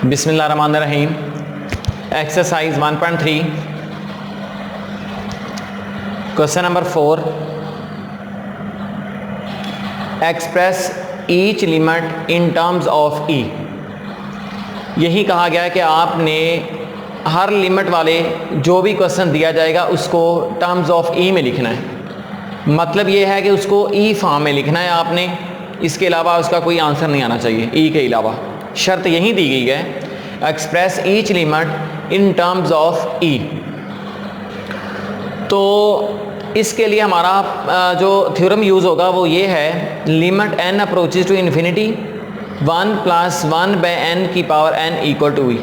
बिस्मिल्लाहिर्रहमानिर्रहीम। Exercise 1.3 question number 4। Express each limit in terms of e. यही कहा गया है कि आपने हर लिमिट वाले जो भी क्वेश्चन दिया जाएगा उसको टर्म्स ऑफ ई में लिखना है। मतलब ये है कि उसको ई फॉर्म में लिखना है आपने, इसके अलावा उसका कोई आंसर नहीं आना चाहिए। ई के अलावा शर्त यही दी गई है, express each limit in terms of e. तो इसके लिए हमारा जो थ्योरम यूज़ होगा वो ये है, limit n approaches to infinity 1 + 1 / n की power n equal to e.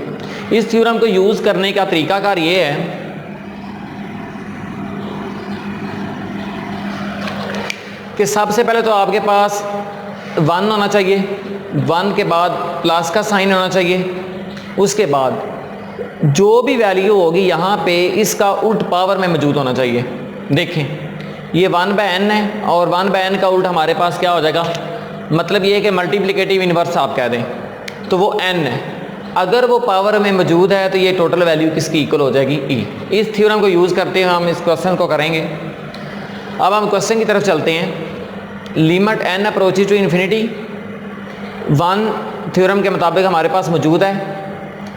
इस थ्योरम को यूज़ करने का तरीकाकार ये है कि सबसे पहले तो आपके पास 1 होना चाहिए, 1 के बाद प्लस का साइन होना चाहिए। उसके बाद जो भी वैल्यू होगी यहाँ पे इसका उल्ट पावर में मौजूद होना चाहिए। देखें ये 1/n है और 1/n का उल्ट हमारे पास क्या हो जाएगा, मतलब ये कि मल्टीप्लिकेटिव इन्वर्स आप कह दें तो वो n है। अगर वो पावर में मौजूद है तो ये टोटल वैल्यू किसकी इक्वल हो जाएगी, e। इस थ्योरम को यूज़ करते हुए हम इस क्वेश्चन को करेंगे। अब हम क्वेश्चन की तरफ चलते हैं। Limit n approaches to infinity 1 theorem के मुताबिक हमारे पास मौजूद है,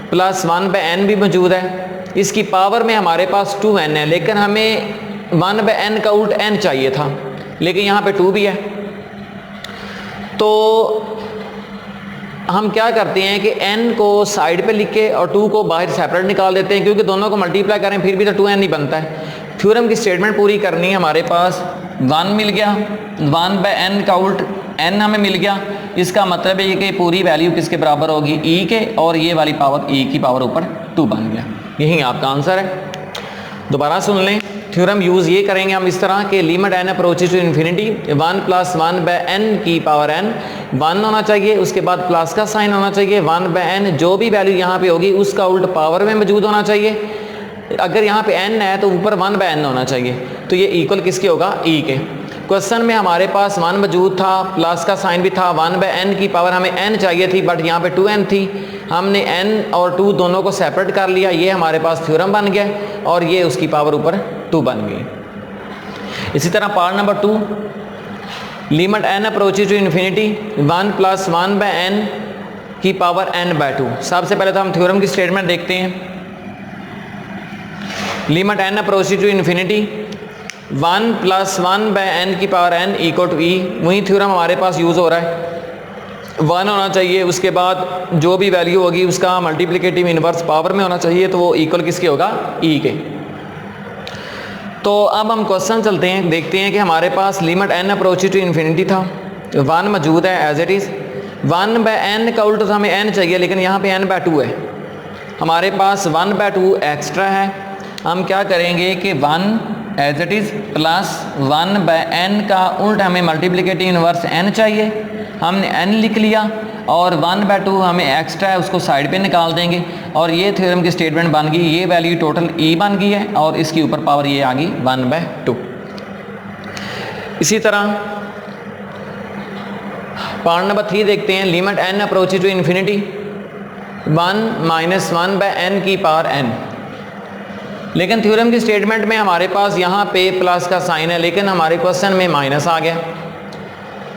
प्लस 1/n भी मौजूद है। इसकी पावर में हमारे पास 2n है, लेकिन हमें 1/n का उल्ट n चाहिए था, लेकिन यहाँ पे 2 भी है। तो हम क्या करते हैं कि n को साइड पे लिख के और 2 को बाहर सेपरेट निकाल देते हैं, क्योंकि दोनों को मल्टीप्लाई करें फिर भी तो 2n ही बनता है। थ्योरम की स्टेटमेंट पूरी करनी है, हमारे पास 1 मिल गया, 1/n का उल्ट n हमें मिल गया। इसका मतलब है कि पूरी वैल्यू किसके बराबर होगी, e के, और ये वाली पावर e की पावर ऊपर 2 बन गया। यही आपका आंसर है। दोबारा सुन लें, थ्योरम यूज़ ये करेंगे हम इस तरह के, limit n approaches to infinity 1 + 1/n की पावर n 1 होना चाहिए, उसके बाद प्लस का साइन होना चाहिए। 1/n जो भी वैल्यू यहाँ पे होगी उसका उल्ट पावर में मौजूद होना चाहिए। अगर यहाँ पे n है तो ऊपर 1/n होना चाहिए, तो ये इक्वल किसके होगा, e के। क्वेश्चन में हमारे पास 1 मौजूद था, प्लस का साइन भी था, 1/n की पावर हमें n चाहिए थी, बट यहाँ पे 2n थी। हमने n और 2 दोनों को सेपरेट कर लिया, ये हमारे पास थ्योरम बन गया और ये उसकी पावर ऊपर 2 बन गई। इसी तरह part number 2, limit n approaches to infinity 1 + 1/n की पावर n/2। सबसे पहले तो हम थ्योरम की स्टेटमेंट देखते हैं। Limit n approaches to infinity 1 + 1/n की power n equal to e। वही थ्योरम हमारे पास यूज़ हो रहा है। 1 होना चाहिए, उसके बाद जो भी वैल्यू होगी उसका मल्टीप्लिकेटिव इन्वर्स पावर में होना चाहिए, तो वो इक्वल किसके होगा, e के। तो अब हम क्वेश्चन चलते हैं, देखते हैं कि हमारे पास limit n approaches to infinity था, 1 मौजूद है एज इट इज़। 1/n का उल्ट तो हमें n चाहिए, लेकिन यहाँ पे n/2 है, हमारे पास 1/2 एक्स्ट्रा है। हम क्या करेंगे कि 1 as it is plus 1/n का उल्ट हमें मल्टीप्लिकेटिव इन्वर्स n चाहिए, हमने n लिख लिया, और 1/2 हमें एक्स्ट्रा है उसको साइड पे निकाल देंगे, और ये थ्योरम की स्टेटमेंट बन गई। ये वैल्यू टोटल e बन गई है और इसकी ऊपर पावर ये आ गई 1/2। इसी तरह पार्ट नंबर 3 देखते हैं। Limit n approaches to infinity 1 - 1/n की पावर n। लेकिन थ्योरम की स्टेटमेंट में हमारे पास यहाँ पे प्लस का साइन है, लेकिन हमारे क्वेश्चन में माइनस आ गया।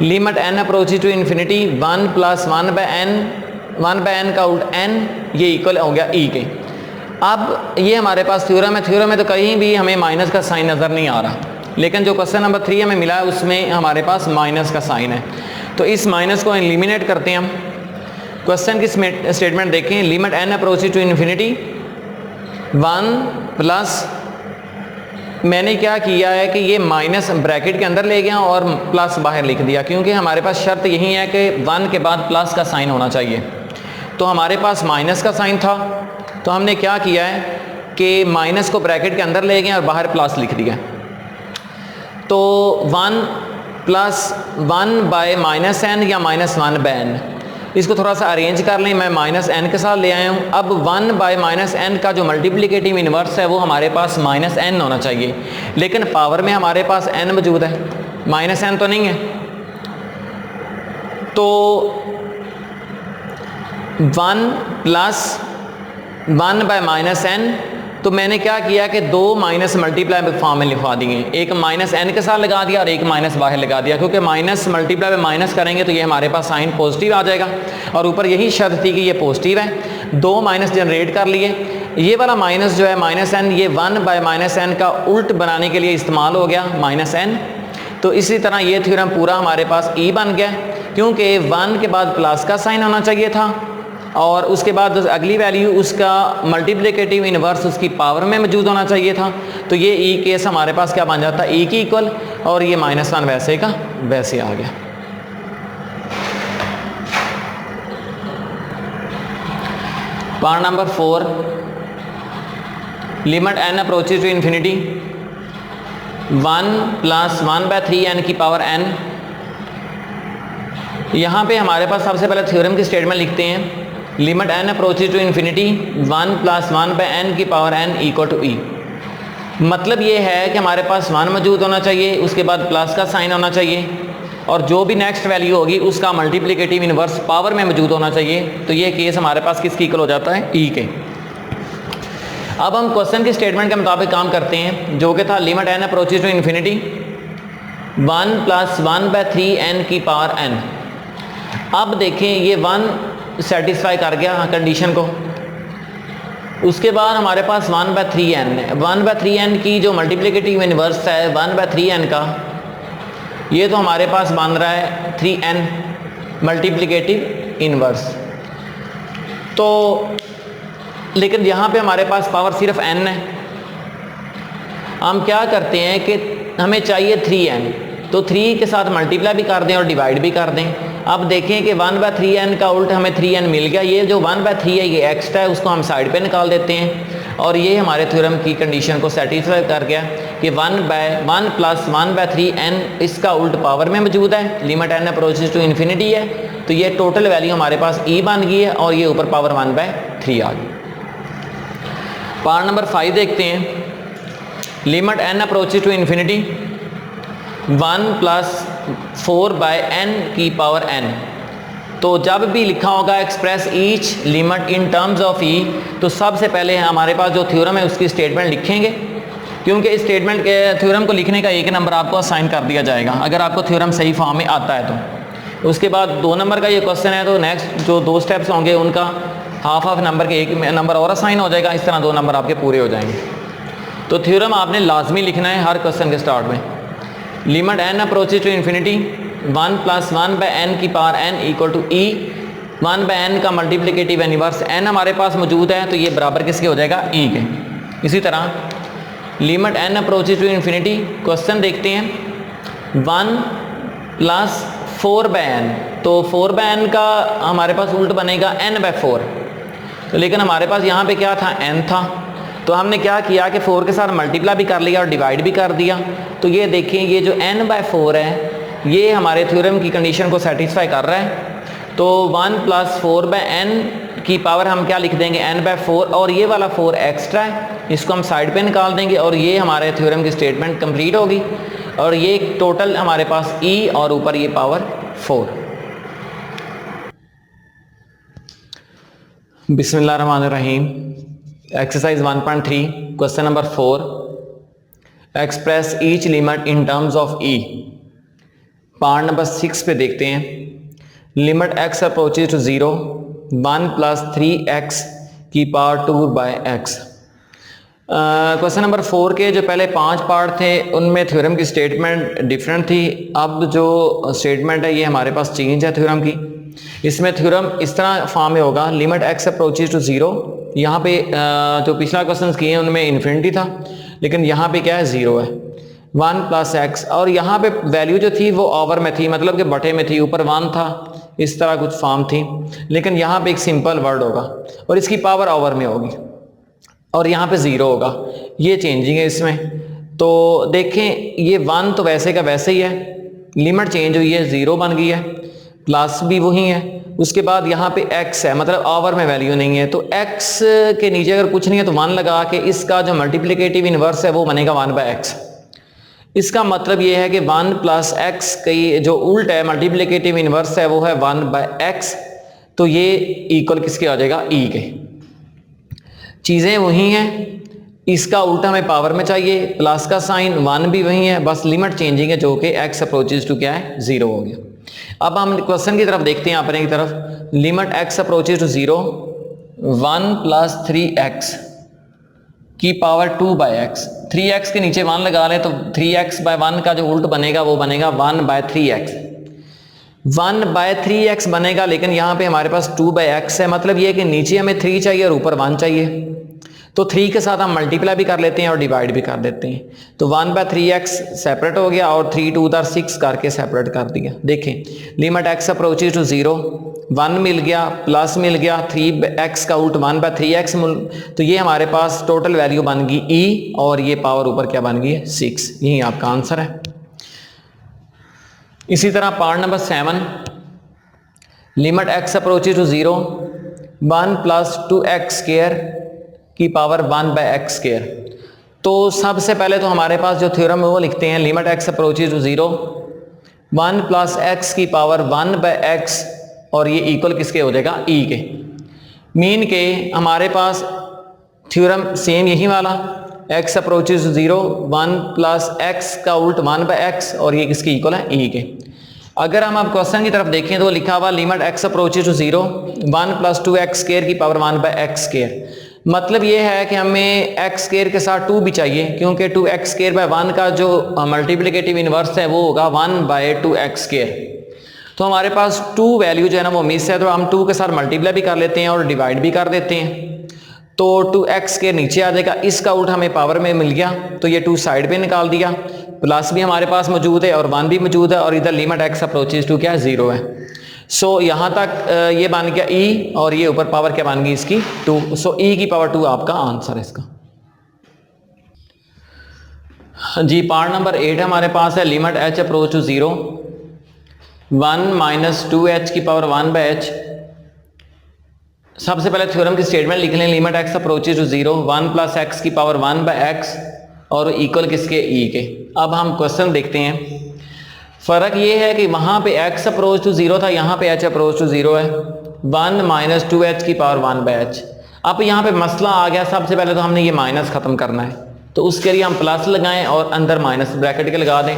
Limit n approaches to infinity 1 + 1/n का उल्ट n, ये इक्वल हो गया e के। अब ये हमारे पास थ्योरम है, थ्योरम में तो कहीं भी हमें माइनस का साइन नज़र नहीं आ रहा, लेकिन जो क्वेश्चन नंबर 3 हमें मिला है उसमें हमारे पास माइनस का साइन है, तो इस माइनस को एलिमिनेट करते हैं हम। क्वेश्चन की स्टेटमेंट देखें। Limit n approaches to infinity 1 plus, मैंने क्या किया है कि ये माइनस ब्रैकेट के अंदर ले गया और प्लस बाहर लिख दिया, क्योंकि हमारे पास शर्त यही है कि 1 के बाद प्लस का साइन होना चाहिए। तो हमारे पास माइनस का साइन था, तो हमने क्या किया है कि माइनस को ब्रैकेट के अंदर ले गए और बाहर प्लस लिख दिया। तो 1 + 1/n या -1/n, इसको थोड़ा सा अरेंज कर लें। मैं -n के साथ ले आया हूँ। अब 1/-n का जो मल्टीप्लिकेटिव इन्वर्स है वो हमारे पास -n होना चाहिए, लेकिन पावर में हमारे पास n मौजूद है, -n तो नहीं है। तो 1 प्लस 1 बाय माइनस एन, तो मैंने क्या किया कि दो माइनस मल्टीप्लाई फॉर्म में लिखवा दिए, एक माइनस एन के साथ लगा दिया और एक माइनस बाहर लगा दिया, क्योंकि माइनस मल्टीप्लाई में माइनस करेंगे तो ये हमारे पास साइन पॉजिटिव आ जाएगा, और ऊपर यही शर्त थी कि ये पॉजिटिव है। दो माइनस जनरेट कर लिए, ये वाला माइनस जो है माइनस एन, ये 1 बाय माइनस एन का उल्ट बनाने के लिए इस्तेमाल हो गया माइनस एन। तो इसी तरह ये थ्योरम पूरा हमारे पास ई बन गया, क्योंकि 1 के बाद प्लस का साइन होना चाहिए था और उसके बाद अगली वैल्यू उसका मल्टीप्लिकेटिव इनवर्स उसकी पावर में मौजूद होना चाहिए था। तो ये ई केस हमारे पास क्या बन जाता है, ई की इक्वल, और ये -1 वैसे का वैसे आ गया। Part number 4, limit n approaches to infinity 1 + 1/3n की पावर n। यहाँ पे हमारे पास सबसे पहले थ्योरम की स्टेटमेंट लिखते हैं, limit n approaches to infinity 1 + 1/n की पावर n = e। मतलब ये है कि हमारे पास 1 मौजूद होना चाहिए, उसके बाद प्लस का साइन होना चाहिए, और जो भी नेक्स्ट वैल्यू होगी उसका मल्टीप्लिकेटिव इनवर्स पावर में मौजूद होना चाहिए। तो ये केस हमारे पास किसकी इक्वल हो जाता है, ई के। अब हम क्वेश्चन की स्टेटमेंट के मुताबिक काम करते हैं, जो कि था limit n approaches to infinity 1 + 1/3n की पावर n। अब देखें ये 1 सेटिस्फाई कर गया कंडीशन को, उसके बाद हमारे पास 1/3n है। 1/3n की जो मल्टीप्लिकेटिव इनवर्स है 1/3n का, ये तो हमारे पास बन रहा है 3n मल्टीप्लिकेटिव इनवर्स। तो लेकिन यहाँ पे हमारे पास पावर सिर्फ n है। हम क्या करते हैं कि हमें चाहिए 3n, तो 3 के साथ मल्टीप्लाई भी कर दें और डिवाइड भी कर दें। अब देखें कि 1/3n का उल्ट हमें 3n मिल गया, ये जो 1/3 है ये एक्स्ट्रा है, उसको हम साइड पे निकाल देते हैं, और ये हमारे थ्योरम की कंडीशन को सेटिस्फाई कर गया कि 1 + 1/3n इसका उल्ट पावर में मौजूद है, limit n approaches to infinity है। तो ये टोटल वैल्यू हमारे पास e बन गई है, और ये ऊपर पावर 1/3 आ गई। पार्ट नंबर 5 देखते हैं, limit n approaches to infinity 1 + 4/n की पावर n। तो जब भी लिखा होगा express each limit in terms of e, तो सबसे पहले हमारे पास जो थ्योरम है उसकी स्टेटमेंट लिखेंगे, क्योंकि इस स्टेटमेंट के थ्योरम को लिखने का 1 नंबर आपको असाइन कर दिया जाएगा अगर आपको थ्योरम सही फॉर्म में आता है तो। उसके बाद 2 नंबर का ये क्वेश्चन है, तो नेक्स्ट जो 2 स्टेप्स होंगे उनका हाफ नंबर के 1 नंबर और असाइन हो जाएगा, इस तरह 2 नंबर आपके पूरे हो जाएंगे। तो थ्योरम आपने लाजमी लिखना है हर क्वेश्चन के स्टार्ट में, limit n approaches to infinity 1 + 1/n की पावर n = e। 1/n का मल्टीप्लिकेटिव इनवर्स n हमारे पास मौजूद है, तो ये बराबर किसके हो जाएगा, e के। इसी तरह limit n approaches to infinity, question देखते हैं 1 + 4/n, तो 4/n का हमारे पास उल्ट बनेगा n/4। तो लेकिन हमारे पास यहाँ पे क्या था, n था, तो हमने क्या किया कि 4 के साथ मल्टीप्लाई भी कर लिया और डिवाइड भी कर दिया। तो ये देखें ये जो n/4 है ये हमारे थ्योरम की कंडीशन को सेटिस्फाई कर रहा है। तो 1 + 4/n की पावर हम क्या लिख देंगे, n/4, और ये वाला 4 एक्स्ट्रा है, इसको हम साइड पे निकाल देंगे, और ये हमारे थ्योरम की स्टेटमेंट कंप्लीट होगी, और ये टोटल हमारे पास e और ऊपर ये पावर 4। बिस्मिल्लाहिर्रहमानिर्रहीम। Exercise 1.3 question number 4, express each limit in terms of e। Part number 6 पे देखते हैं, limit x approaches to 0 1 + 3x की पावर 2/x। क्वेश्चन नंबर 4 के जो पहले 5 पार्ट थे उनमें थ्योरम की स्टेटमेंट डिफरेंट थी। अब जो स्टेटमेंट है ये हमारे पास चेंज है थ्योरम की। इसमें थ्योरम इस तरह फॉर्म में होगा, लिमिट x अप्रोचेज टू 0, यहाँ पे जो पिछला क्वेश्चन किए हैं उनमें इन्फिनिटी था, लेकिन यहाँ पे क्या है, 0 है, 1 + x, और यहाँ पे वैल्यू जो थी वो ओवर में थी, मतलब कि बटे में थी, ऊपर 1 था, इस तरह कुछ फॉर्म थी, लेकिन यहाँ पे एक सिंपल वर्ड होगा और इसकी पावर ओवर में होगी, और यहाँ पे 0 होगा। ये चेंजिंग है इसमें। तो देखें ये 1 तो वैसे का वैसे ही है, लिमिट चेंज हुई है, 0 बन गई है, प्लस भी वही है, उसके बाद यहाँ पे x है, मतलब ओवर में वैल्यू नहीं है, तो x के नीचे अगर कुछ नहीं है तो 1 लगा के इसका जो मल्टीप्लिकेटिव इनवर्स है वो बनेगा 1/x। इसका मतलब ये है कि 1 + x की जो उल्ट है मल्टीप्लिकेटिव इनवर्स है वो है 1/x। तो ये इक्वल किसके आ जाएगा, ई के। चीज़ें वही हैं, इसका उल्टा हमें पावर में चाहिए, प्लस का साइन 1 भी वही है, बस लिमिट चेंजिंग है जो कि x अप्रोचेज टू क्या है, 0 हो गया। अब हम क्वेश्चन की तरफ देखते हैं, अपने की तरफ। Limit x approaches to 0 1 + 3x की पावर 2/x। 3x के नीचे 1 लगा लें तो 3x/1 का जो उल्ट बनेगा वो बनेगा 1/3x। 1/3x बनेगा, लेकिन यहाँ पे हमारे पास 2/x है, मतलब ये है कि नीचे हमें 3 चाहिए और ऊपर 1 चाहिए। तो 3 के साथ हम मल्टीप्लाई भी कर लेते हैं और डिवाइड भी कर देते हैं। तो 1/3x सेपरेट हो गया और 3 2 * 6 करके सेपरेट कर दिया। देखें, लिमिट x अप्रोचेज टू 0 1 मिल गया, प्लस मिल गया, 3x का उल्ट 1/3x, तो ये हमारे पास टोटल वैल्यू बन गई e, और ये पावर ऊपर क्या बन गई है, 6। यही आपका आंसर है। इसी तरह part number 7, limit x approaches to 0 1 + 2x² की पावर 1/x²। तो सबसे पहले तो हमारे पास जो थ्योरम है वो लिखते हैं, limit x approaches to 0 1 + x की पावर 1/x, और ये इक्वल किसके हो जाएगा, e के। मीन के हमारे पास थ्योरम सेम यही वाला, x अप्रोचेज टू 0 1 + x का उल्ट 1/x, और ये किसके इक्वल है, e के। अगर हम अब क्वेश्चन की तरफ देखें तो लिखा हुआ limit x approaches to 0 1 + 2x² की पावर 1/x²। मतलब ये है कि हमें x² के साथ 2 भी चाहिए, क्योंकि 2x²/1 का जो मल्टीप्लिकेटिव इनवर्स है वो होगा 1/2x²। तो हमारे पास 2 वैल्यू जो है ना वो मिस है, तो हम 2 के साथ मल्टीप्लाई भी कर लेते हैं और डिवाइड भी कर देते हैं। तो 2x² नीचे आ जाएगा, इसका उल्ट हमें पावर में मिल गया, तो ये 2 साइड पे निकाल दिया, प्लस भी हमारे पास मौजूद है और 1 भी मौजूद है, और इधर लिमिट x अप्रोचेज टू क्या है, 0 है। सो यहाँ तक ये बन गया e, और ये ऊपर पावर क्या बन गई इसकी, 2। सो e की पावर 2 आपका आंसर है इसका। जी पार्ट नंबर 8 हमारे पास है, limit h approach to 0 1 - 2h की पावर 1/h। सबसे पहले थ्योरम की स्टेटमेंट लिख लें, limit x approaches to 0 1 + x की पावर 1/x, और इक्वल किसके, e के। अब हम क्वेश्चन देखते हैं। फ़र्क ये है कि वहाँ पे x अप्रोच टू 0 था, यहाँ पे h अप्रोच टू 0 है। 1 - 2h की पावर 1/h। अब यहाँ पे मसला आ गया, सबसे पहले तो हमने ये माइनस ख़त्म करना है, तो उसके लिए हम प्लस लगाएं और अंदर माइनस ब्रैकेट के लगा दें।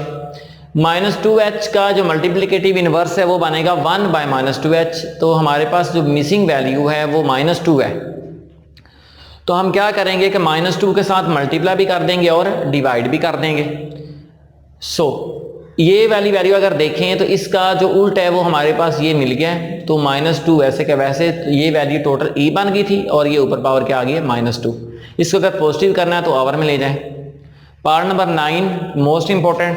-2h का जो मल्टीप्लिकेटिव इनवर्स है वो बनेगा 1/-2h, तो हमारे पास जो मिसिंग वैल्यू है वो -2 है। तो हम क्या करेंगे कि -2 के साथ मल्टीप्लाई भी कर देंगे और डिवाइड भी कर देंगे। सो ये वाली वैल्यू अगर देखें तो इसका जो उल्ट है वो हमारे पास ये मिल गया है, तो -2 वैसे के वैसे ये वैल्यू टोटल e बन गई थी, और ये ऊपर पावर क्या आ गई है, -2। इसको अगर पॉजिटिव करना है तो आवर में ले जाएं। पार्ट नंबर 9 मोस्ट इंपॉर्टेंट,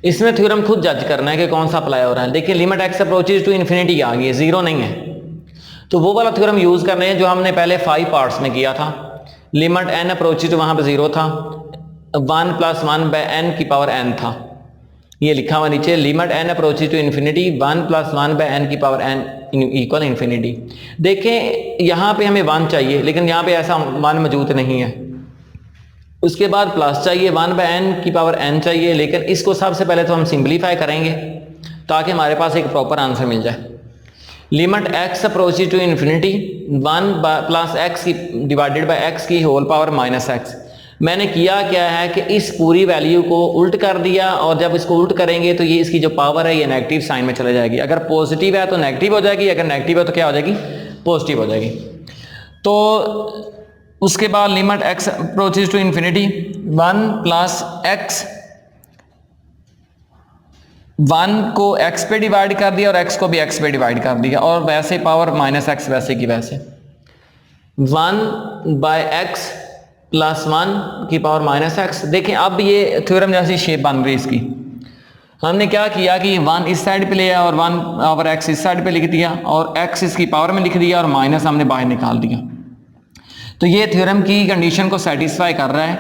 इसमें थ्योरम खुद जज करना है कि कौन सा अप्लाई हो रहा है। देखिए limit x approaches to infinity आ गई है, 0 नहीं है, तो वो वाला थ्योरम यूज कर रहे हैं जो हमने पहले 5 पार्ट्स में किया था। लिमिट n अप्रोचेज टू वहां पे 0 था, 1 + 1/n की पावर n था, ये लिखा हुआ नीचे, limit n approaches to infinity 1 + 1/n की पावर n इक्वल इन्फिनिटी। देखें यहाँ पे हमें 1 चाहिए, लेकिन यहाँ पे ऐसा 1 मौजूद नहीं है। उसके बाद प्लस चाहिए, 1/n की पावर n चाहिए, लेकिन इसको सबसे पहले तो हम सिंप्लीफाई करेंगे ताकि हमारे पास एक प्रॉपर आंसर मिल जाए। Limit x approaches to infinity 1 + x की डिवाइडेड बाय x की होल पावर -x। मैंने किया क्या है कि इस पूरी वैल्यू को उल्ट कर दिया, और जब इसको उल्ट करेंगे तो ये इसकी जो पावर है ये नेगेटिव साइन में चले जाएगी। अगर पॉजिटिव है तो नेगेटिव हो जाएगी, अगर नेगेटिव है तो क्या हो जाएगी, पॉजिटिव हो जाएगी। तो उसके बाद limit x approaches to infinity 1 + x, 1 को x पे डिवाइड कर दिया और x को भी x पे डिवाइड कर दिया, और वैसे पावर -x वैसे की वैसे 1/x + 1 की पावर -x। देखें अब ये थ्योरम जैसी शेप बन रही है इसकी। हमने क्या किया कि 1 इस साइड पे लिया और 1/x इस साइड पे लिख दिया, और x इसकी पावर में लिख दिया, और माइनस हमने बाहर निकाल दिया। तो ये थ्योरम की कंडीशन को सेटिस्फाई कर रहा है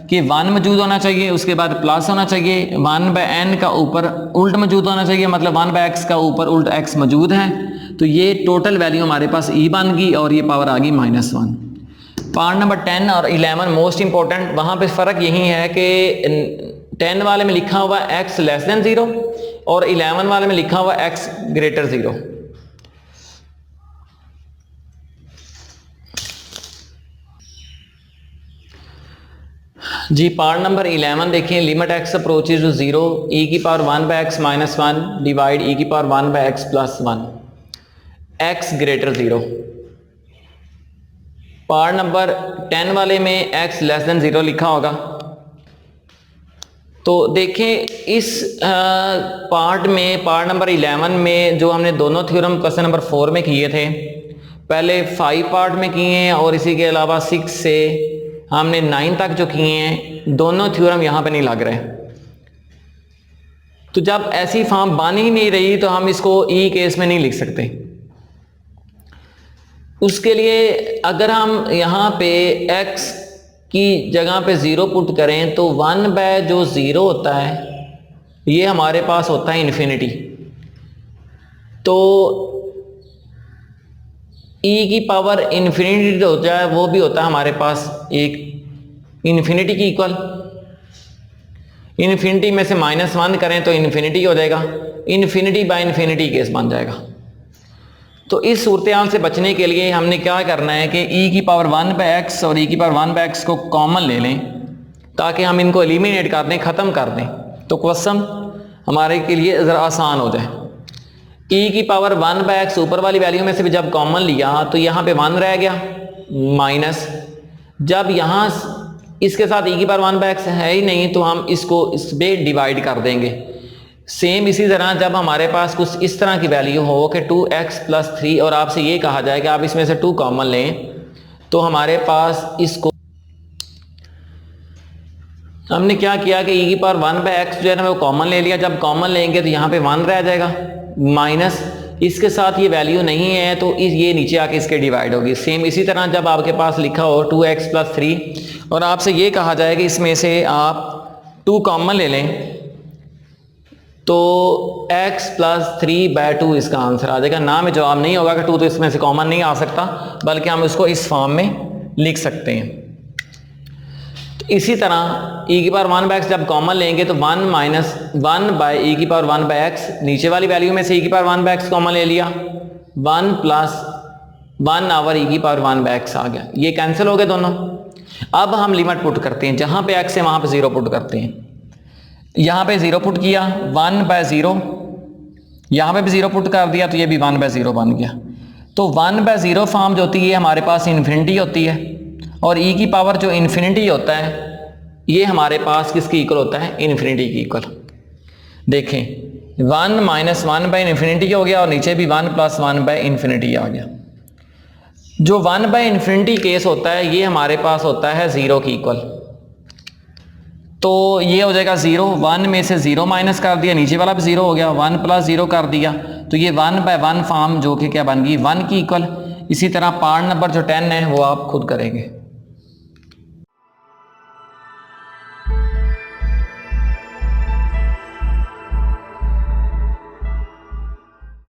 कि 1 मौजूद होना चाहिए, उसके बाद प्लस होना चाहिए, 1/n का ऊपर उल्ट मौजूद होना चाहिए, मतलब 1/x का ऊपर उल्ट x मौजूद है। तो ये टोटल वैल्यू हमारे पास e बन गई, और ये पावर आ गई -1। पार्ट नंबर 10 और 11 मोस्ट इंपॉर्टेंट, वहाँ पे फ़र्क यही है कि 10 वाले में लिखा हुआ x <0 और 11 वाले में लिखा हुआ x <0। जी पार्ट नंबर 11 देखिए, limit x approaches to 0 e की power 1 by x minus 1 divide e की power 1 by x plus 1 x greater 0। Part number 10 वाले में एक्स लेस देन 0 लिखा होगा। तो देखें इस पार्ट में, पार्ट नंबर 11 में जो हमने दोनों थ्योरम क्वेश्चन नंबर 4 में किए थे, पहले 5 पार्ट में किए हैं और इसी के अलावा 6 से हमने 9 तक जो किए हैं, दोनों थ्योरम यहाँ पे नहीं लग रहे। तो जब ऐसी फॉर्म बन ही नहीं रही तो हम इसको ई केस में नहीं लिख सकते। उसके लिए अगर हम यहाँ पे x की जगह पे 0 पुट करें तो 1 बाय जो 0 होता है ये हमारे पास होता है इन्फिनिटी। तो e की पावर इन्फिनिटी जो होता है वो भी होता है हमारे पास एक इन्फिनिटी की इक्वल। इन्फिनिटी में से -1 करें तो इन्फिनिटी हो जाएगा, इन्फिनिटी बाय इन्फिनिटी केस बन जाएगा। तो इस सूरत से बचने के लिए हमने क्या करना है कि e की पावर 1 बाय एक्स और e की पावर 1 बाय एक्स को कॉमन ले लें ताकि हम इनको एलिमिनेट कर दें, ख़त्म कर दें, तो क्वेश्चन हमारे के लिए ज़रा आसान हो जाए। e की पावर 1 बाय एक्स ऊपर वाली वैल्यू में से भी जब कॉमन लिया तो यहाँ पे 1 रह गया माइनस, जब यहाँ इसके साथ e की पावर 1 बाय एक्स है ही नहीं तो हम इसको इस पे डिवाइड कर देंगे। सेम इसी तरह जब हमारे पास कुछ इस तरह की वैल्यू हो कि 2x प्लस 3 और आपसे ये कहा जाए कि आप इसमें से 2 कॉमन लें, तो हमारे पास इसको हमने क्या किया कि e की पावर 1 बाय एक्स जो है ना वो कॉमन ले लिया। जब कॉमन लेंगे तो यहाँ पे 1 रह जाएगा माइनस, इसके साथ ये वैल्यू नहीं है तो ये नीचे आके इसके डिवाइड होगी। सेम इसी तरह जब आपके पास लिखा हो 2x प्लस 3 और आपसे ये कहा जाए कि इसमें से आप 2 कॉमन ले लें तो x प्लस 3 बाय 2 इसका आंसर आ जाएगा। ना में जवाब नहीं होगा कि 2 तो इसमें से कॉमन नहीं आ सकता, बल्कि हम इसको इस फॉर्म में लिख सकते हैं। तो इसी तरह e की पावर 1 बाय एक्स जब कॉमन लेंगे तो 1 माइनस 1 बाय e की पावर 1 बाय एक्स, नीचे वाली वैल्यू में से e की पावर 1 बाय एक्स कॉमन ले लिया, 1 प्लस 1 आवर e की पावर 1 बाय एक्स आ गया। ये कैंसिल हो गए दोनों। अब हम लिमिट पुट करते हैं, जहां पे x है वहां पे 0 पुट करते हैं। यहाँ पे 0 पुट किया, 1 बाय 0, यहाँ पे भी 0 पुट कर दिया तो ये भी 1 बाय 0 बन गया। तो 1 बाय 0 फॉर्म जो होती है हमारे पास इन्फिनिटी होती है, और e की पावर जो इन्फिनिटी होता है ये हमारे पास किसकी इक्वल होता है, इन्फिनिटी की इक्वल। देखें 1 माइनस 1 बाय इन्फिनिटी हो गया और नीचे भी 1 प्लस 1 बाय इन्फिनिटी आ गया। जो 1 बाय इन्फिनिटी केस होता है ये हमारे पास होता है 0 की इक्वल। तो ये हो जाएगा 0, 1 में से 0 माइनस कर दिया, नीचे वाला भी 0 हो गया, 1 प्लस 0 कर दिया तो ये 1 बाय 1 फॉर्म जो कि क्या बन गई, 1 की इक्वल। इसी तरह पार्ट नंबर जो 10 है वो आप खुद करेंगे।